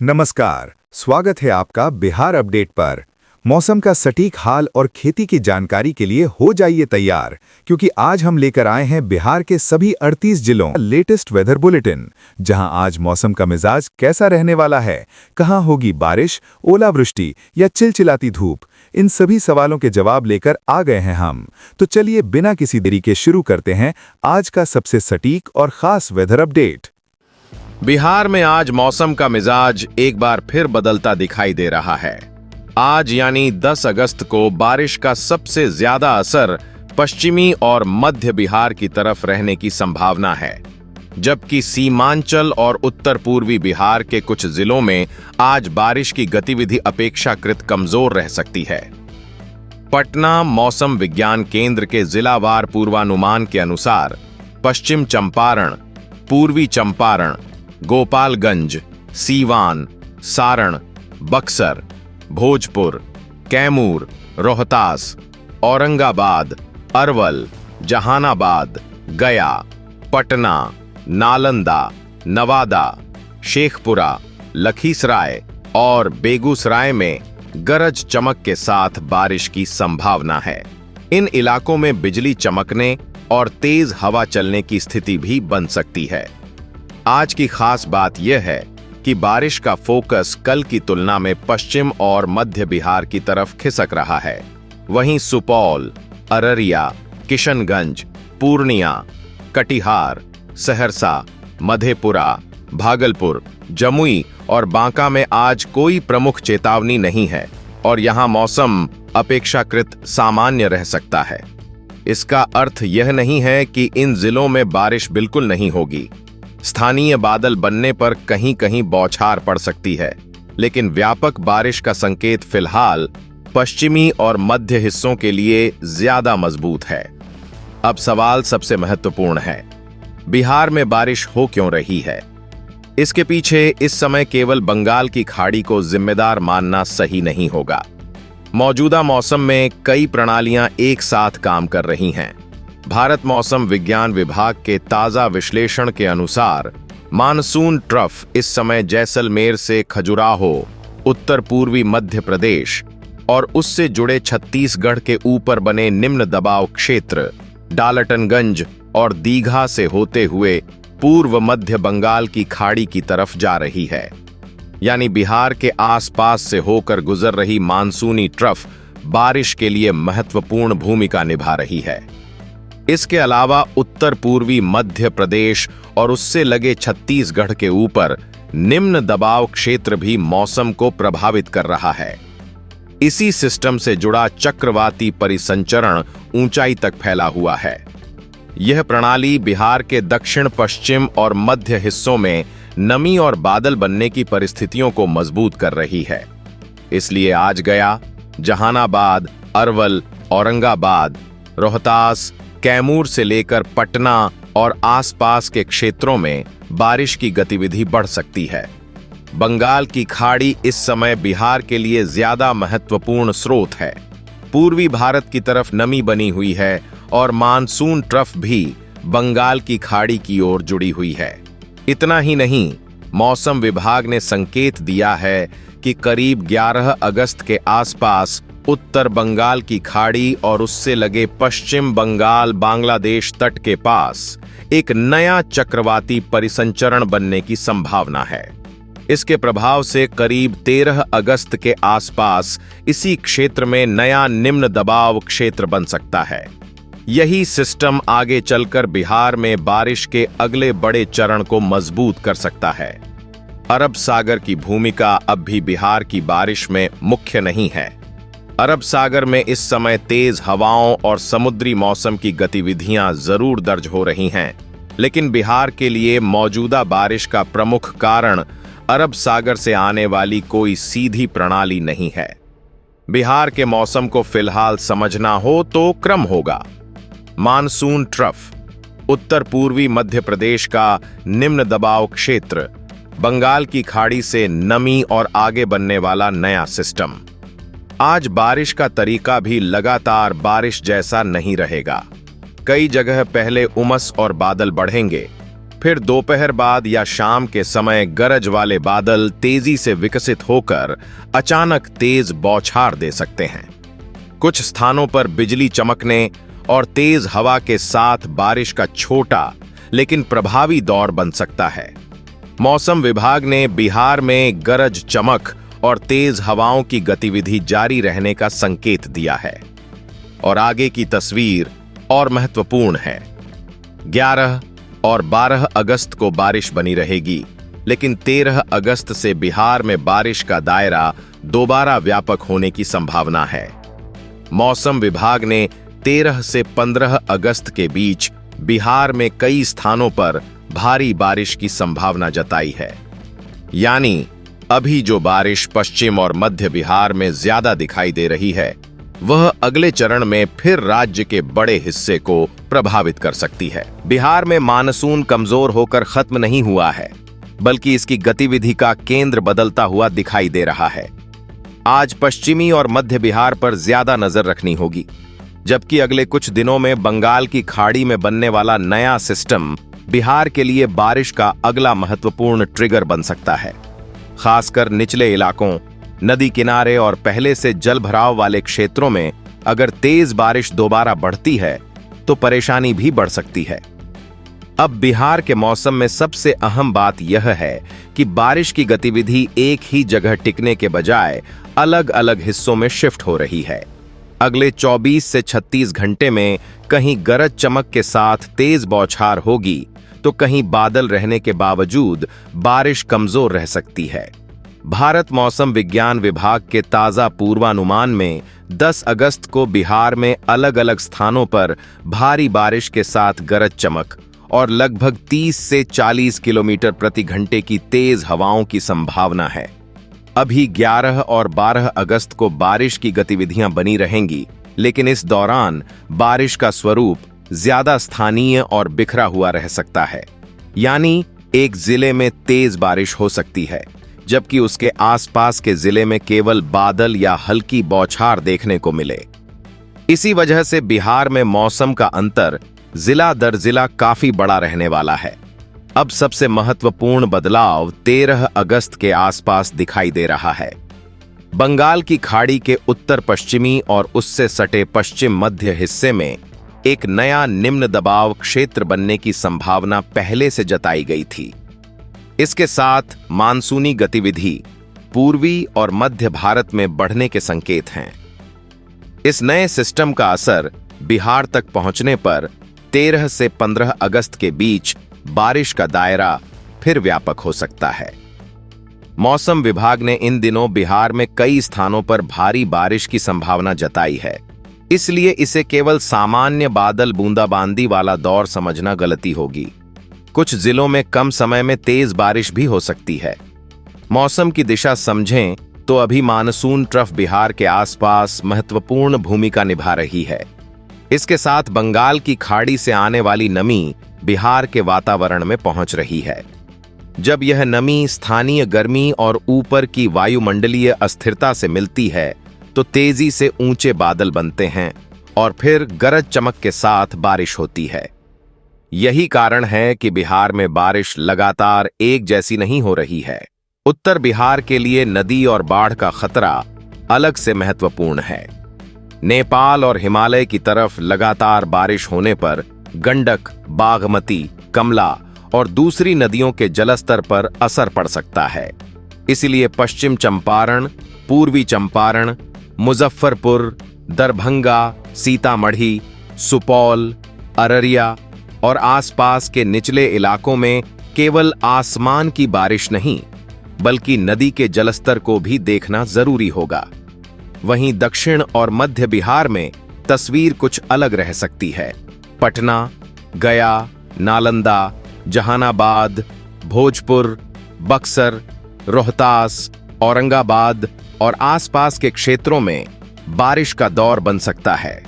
नमस्कार, स्वागत है आपका बिहार अपडेट पर। मौसम का सटीक हाल और खेती की जानकारी के लिए हो जाइए तैयार, क्योंकि आज हम लेकर आए हैं बिहार के सभी 38 जिलों का लेटेस्ट वेदर बुलेटिन, जहां आज मौसम का मिजाज कैसा रहने वाला है, कहां होगी बारिश, ओलावृष्टि या चिलचिलाती धूप। इन सभी सवालों के जवाब लेकर आ गए हैं हम। तो चलिए बिना किसी देरी के शुरू करते हैं आज का सबसे सटीक और खास वेदर अपडेट। बिहार में आज मौसम का मिजाज एक बार फिर बदलता दिखाई दे रहा है। आज यानी 10 अगस्त को बारिश का सबसे ज्यादा असर पश्चिमी और मध्य बिहार की तरफ रहने की संभावना है, जबकि सीमांचल और उत्तर पूर्वी बिहार के कुछ जिलों में आज बारिश की गतिविधि अपेक्षाकृत कमजोर रह सकती है। पटना मौसम विज्ञान केंद्र के जिलावार पूर्वानुमान के अनुसार पश्चिम चंपारण, पूर्वी चंपारण, गोपालगंज, सीवान, सारण, बक्सर, भोजपुर, कैमूर, रोहतास, औरंगाबाद, अरवल, जहानाबाद, गया, पटना, नालंदा, नवादा, शेखपुरा, लखीसराय और बेगूसराय में गरज चमक के साथ बारिश की संभावना है। इन इलाकों में बिजली चमकने और तेज हवा चलने की स्थिति भी बन सकती है। आज की खास बात यह है कि बारिश का फोकस कल की तुलना में पश्चिम और मध्य बिहार की तरफ खिसक रहा है। वहीं सुपौल, अररिया, किशनगंज, पूर्णिया, कटिहार, सहरसा, मधेपुरा, भागलपुर, जमुई और बांका में आज कोई प्रमुख चेतावनी नहीं है और यहां मौसम अपेक्षाकृत सामान्य रह सकता है। इसका अर्थ यह नहीं है कि इन जिलों में बारिश बिल्कुल नहीं होगी। स्थानीय बादल बनने पर कहीं कहीं बौछार पड़ सकती है, लेकिन व्यापक बारिश का संकेत फिलहाल पश्चिमी और मध्य हिस्सों के लिए ज्यादा मजबूत है। अब सवाल सबसे महत्वपूर्ण है, बिहार में बारिश हो क्यों रही है? इसके पीछे इस समय केवल बंगाल की खाड़ी को जिम्मेदार मानना सही नहीं होगा। मौजूदा मौसम में कई प्रणालियां एक साथ काम कर रही हैं। भारत मौसम विज्ञान विभाग के ताजा विश्लेषण के अनुसार मानसून ट्रफ इस समय जैसलमेर से खजुराहो, उत्तर पूर्वी मध्य प्रदेश और उससे जुड़े छत्तीसगढ़ के ऊपर बने निम्न दबाव क्षेत्र डालटनगंज और दीघा से होते हुए पूर्व मध्य बंगाल की खाड़ी की तरफ जा रही है। यानी बिहार के आसपास से होकर गुजर रही मानसूनी ट्रफ बारिश के लिए महत्वपूर्ण भूमिका निभा रही है। इसके अलावा उत्तर पूर्वी मध्य प्रदेश और उससे लगे छत्तीसगढ़ के ऊपर निम्न दबाव क्षेत्र भी मौसम को प्रभावित कर रहा है। इसी सिस्टम से जुड़ा चक्रवाती परिसंचरण ऊंचाई तक फैला हुआ है। यह प्रणाली बिहार के दक्षिण पश्चिम और मध्य हिस्सों में नमी और बादल बनने की परिस्थितियों को मजबूत कर रही है। इसलिए आज गया, जहानाबाद, अरवल, औरंगाबाद, रोहतास, कैमूर से लेकर पटना और आसपास के क्षेत्रों में बारिश की गतिविधि बढ़ सकती है। बंगाल की खाड़ी इस समय बिहार के लिए ज्यादा महत्वपूर्ण स्रोत है। पूर्वी भारत की तरफ नमी बनी हुई है और मानसून ट्रफ भी बंगाल की खाड़ी की ओर जुड़ी हुई है। इतना ही नहीं, मौसम विभाग ने संकेत दिया है कि करीब 11 अगस्त के आसपास उत्तर बंगाल की खाड़ी और उससे लगे पश्चिम बंगाल बांग्लादेश तट के पास एक नया चक्रवाती परिसंचरण बनने की संभावना है। इसके प्रभाव से करीब 13 अगस्त के आसपास इसी क्षेत्र में नया निम्न दबाव क्षेत्र बन सकता है। यही सिस्टम आगे चलकर बिहार में बारिश के अगले बड़े चरण को मजबूत कर सकता है। अरब सागर की भूमिका अब भी बिहार की बारिश में मुख्य नहीं है। अरब सागर में इस समय तेज हवाओं और समुद्री मौसम की गतिविधियां जरूर दर्ज हो रही हैं, लेकिन बिहार के लिए मौजूदा बारिश का प्रमुख कारण अरब सागर से आने वाली कोई सीधी प्रणाली नहीं है। बिहार के मौसम को फिलहाल समझना हो तो क्रम होगा: मानसून ट्रफ, उत्तर पूर्वी मध्य प्रदेश का निम्न दबाव क्षेत्र, बंगाल की खाड़ी से नमी और आगे बनने वाला नया सिस्टम। आज बारिश का तरीका भी लगातार बारिश जैसा नहीं रहेगा। कई जगह पहले उमस और बादल बढ़ेंगे, फिर दोपहर बाद या शाम के समय गरज वाले बादल तेजी से विकसित होकर अचानक तेज बौछार दे सकते हैं। कुछ स्थानों पर बिजली चमकने और तेज हवा के साथ बारिश का छोटा लेकिन प्रभावी दौर बन सकता है। मौसम विभाग ने बिहार में गरज चमक और तेज हवाओं की गतिविधि जारी रहने का संकेत दिया है। और आगे की तस्वीर और महत्वपूर्ण है। 11 और 12 अगस्त को बारिश बनी रहेगी, लेकिन 13 अगस्त से बिहार में बारिश का दायरा दोबारा व्यापक होने की संभावना है। मौसम विभाग ने 13 से 15 अगस्त के बीच बिहार में कई स्थानों पर भारी बारिश की संभावना जताई है। यानी अभी जो बारिश पश्चिम और मध्य बिहार में ज्यादा दिखाई दे रही है, वह अगले चरण में फिर राज्य के बड़े हिस्से को प्रभावित कर सकती है। बिहार में मानसून कमजोर होकर खत्म नहीं हुआ है, बल्कि इसकी गतिविधि का केंद्र बदलता हुआ दिखाई दे रहा है। आज पश्चिमी और मध्य बिहार पर ज्यादा नजर रखनी होगी, जबकि अगले कुछ दिनों में बंगाल की खाड़ी में बनने वाला नया सिस्टम बिहार के लिए बारिश का अगला महत्वपूर्ण ट्रिगर बन सकता है। खासकर निचले इलाकों, नदी किनारे और पहले से जल भराव वाले क्षेत्रों में अगर तेज बारिश दोबारा बढ़ती है तो परेशानी भी बढ़ सकती है। अब बिहार के मौसम में सबसे अहम बात यह है कि बारिश की गतिविधि एक ही जगह टिकने के बजाय अलग अलग हिस्सों में शिफ्ट हो रही है। अगले 24 से 36 घंटे में कहीं गरज चमक के साथ तेज बौछार होगी, तो कहीं बादल रहने के बावजूद बारिश कमजोर रह सकती है। भारत मौसम विज्ञान विभाग के ताजा पूर्वानुमान में 10 अगस्त को बिहार में अलग अलग स्थानों पर भारी बारिश के साथ गरज चमक और लगभग 30 से 40 किलोमीटर प्रति घंटे की तेज हवाओं की संभावना है। अभी 11 और 12 अगस्त को बारिश की गतिविधियां बनी रहेंगी, लेकिन इस दौरान बारिश का स्वरूप ज्यादा स्थानीय और बिखरा हुआ रह सकता है। यानी एक जिले में तेज बारिश हो सकती है, जबकि उसके आसपास के जिले में केवल बादल या हल्की बौछार देखने को मिले। इसी वजह से बिहार में मौसम का अंतर जिला दर जिला काफी बड़ा रहने वाला है। अब सबसे महत्वपूर्ण बदलाव 13 अगस्त के आसपास दिखाई दे रहा है। बंगाल की खाड़ी के उत्तर पश्चिमी और उससे सटे पश्चिम मध्य हिस्से में एक नया निम्न दबाव क्षेत्र बनने की संभावना पहले से जताई गई थी। इसके साथ मानसूनी गतिविधि पूर्वी और मध्य भारत में बढ़ने के संकेत हैं। इस नए सिस्टम का असर बिहार तक पहुंचने पर 13 से 15 अगस्त के बीच बारिश का दायरा फिर व्यापक हो सकता है। मौसम विभाग ने इन दिनों बिहार में कई स्थानों पर भारी बारिश की संभावना जताई है, इसलिए इसे केवल सामान्य बादल बूंदाबांदी वाला दौर समझना गलती होगी। कुछ जिलों में कम समय में तेज बारिश भी हो सकती है। मौसम की दिशा समझें तो अभी मानसून ट्रफ बिहार के आसपास महत्वपूर्ण भूमिका निभा रही है। इसके साथ बंगाल की खाड़ी से आने वाली नमी बिहार के वातावरण में पहुंच रही है। जब यह नमी स्थानीय गर्मी और ऊपर की वायुमंडलीय अस्थिरता से मिलती है, तो तेजी से ऊंचे बादल बनते हैं और फिर गरज चमक के साथ बारिश होती है। यही कारण है कि बिहार में बारिश लगातार एक जैसी नहीं हो रही है। उत्तर बिहार के लिए नदी और बाढ़ का खतरा अलग से महत्वपूर्ण है। नेपाल और हिमालय की तरफ लगातार बारिश होने पर गंडक, बागमती, कमला और दूसरी नदियों के जलस्तर पर असर पड़ सकता है। इसलिए पश्चिम चंपारण, पूर्वी चंपारण, मुजफ्फरपुर, दरभंगा, सीतामढ़ी, सुपौल, अररिया और आसपास के निचले इलाकों में केवल आसमान की बारिश नहीं, बल्कि नदी के जलस्तर को भी देखना जरूरी होगा। वहीं दक्षिण और मध्य बिहार में तस्वीर कुछ अलग रह सकती है। पटना, गया, नालंदा, जहानाबाद, भोजपुर, बक्सर, रोहतास, औरंगाबाद और आसपास के क्षेत्रों में बारिश का दौर बन सकता है,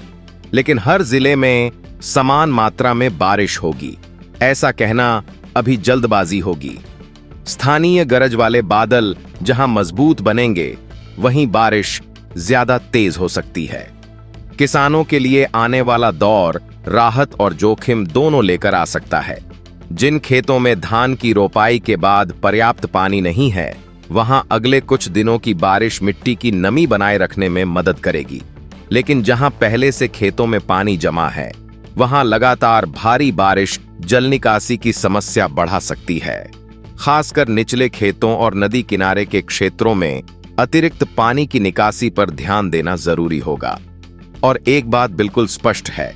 लेकिन हर जिले में समान मात्रा में बारिश होगी, ऐसा कहना अभी जल्दबाजी होगी। स्थानीय गरज वाले बादल जहां मजबूत बनेंगे, वहीं बारिश ज्यादा तेज हो सकती है। किसानों के लिए आने वाला दौर राहत और जोखिम दोनों लेकर आ सकता है। जिन खेतों में धान की रोपाई के बाद पर्याप्त पानी नहीं है, वहां अगले कुछ दिनों की बारिश मिट्टी की नमी बनाए रखने में मदद करेगी। लेकिन जहां पहले से खेतों में पानी जमा है, वहां लगातार भारी बारिश जल निकासी की समस्या बढ़ा सकती है। खासकर निचले खेतों और नदी किनारे के क्षेत्रों में अतिरिक्त पानी की निकासी पर ध्यान देना जरूरी होगा। और एक बात बिल्कुल स्पष्ट है,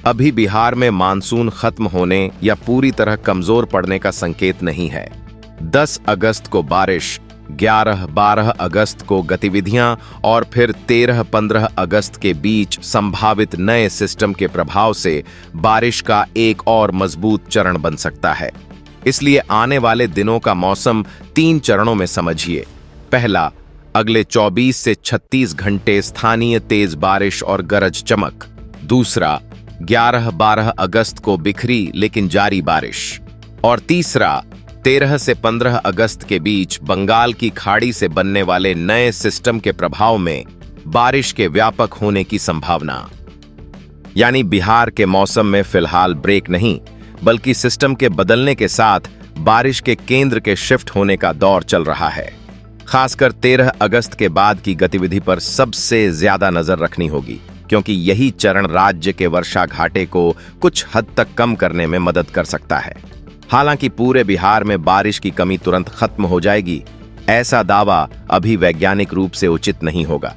अभी बिहार में मानसून खत्म होने या पूरी तरह कमजोर पड़ने का संकेत नहीं है। 10 अगस्त को बारिश, 11-12 अगस्त को गतिविधियां और फिर 13-15 अगस्त के बीच संभावित नए सिस्टम के प्रभाव से बारिश का एक और मजबूत चरण बन सकता है। इसलिए आने वाले दिनों का मौसम 3 चरणों में समझिए। पहला, अगले 24 से 36 घंटे स्थानीय तेज बारिश और गरज चमक। दूसरा, 11-12 अगस्त को बिखरी लेकिन जारी बारिश। और तीसरा, 13 से 15 अगस्त के बीच बंगाल की खाड़ी से बनने वाले नए सिस्टम के प्रभाव में बारिश के व्यापक होने की संभावना। यानी बिहार के मौसम में फिलहाल ब्रेक नहीं, बल्कि सिस्टम के बदलने के साथ बारिश के केंद्र के शिफ्ट होने का दौर चल रहा है। खासकर 13 अगस्त के बाद की गतिविधि पर सबसे ज्यादा नजर रखनी होगी, क्योंकि यही चरण राज्य के वर्षा घाटे को कुछ हद तक कम करने में मदद कर सकता है। हालांकि पूरे बिहार में बारिश की कमी तुरंत खत्म हो जाएगी, ऐसा दावा अभी वैज्ञानिक रूप से उचित नहीं होगा।